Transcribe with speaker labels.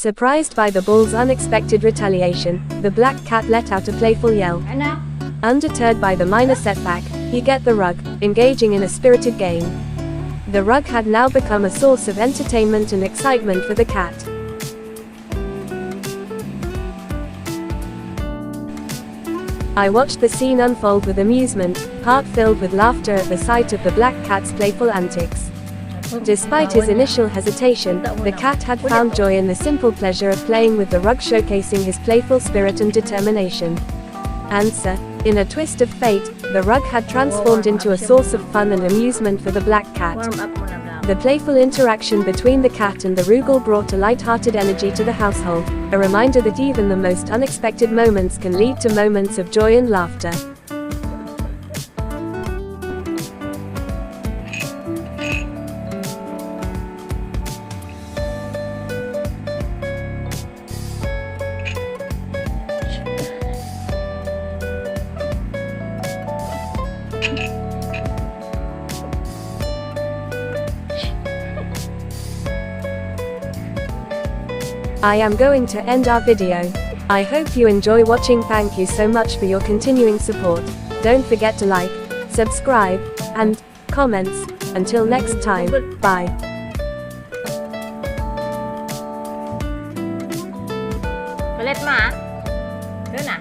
Speaker 1: Surprised by the bull's unexpected retaliation, the black cat let out a playful yell. Undeterred by the minor setback, he get the rug, engaging in a spirited game. The rug had now become a source of entertainment and excitement for the cat. I watched the scene unfold with amusement, heart filled with laughter at the sight of the black cat's playful antics. Despite his initial hesitation, the cat had found joy in the simple pleasure of playing with the rug, showcasing his playful spirit and determination. Answer: in a twist of fate, the rug had transformed into a source of fun and amusement for the black cat. The playful interaction between the cat and the Rugal brought a light-hearted energy to the household, a reminder that even the most unexpected moments can lead to moments of joy and laughter. I am going to end our video. I hope you enjoy watching. Thank you so much for your continuing support. Don't forget to like, subscribe, and comments. Until next time, bye.
Speaker 2: Toilet mà. Nữa nè.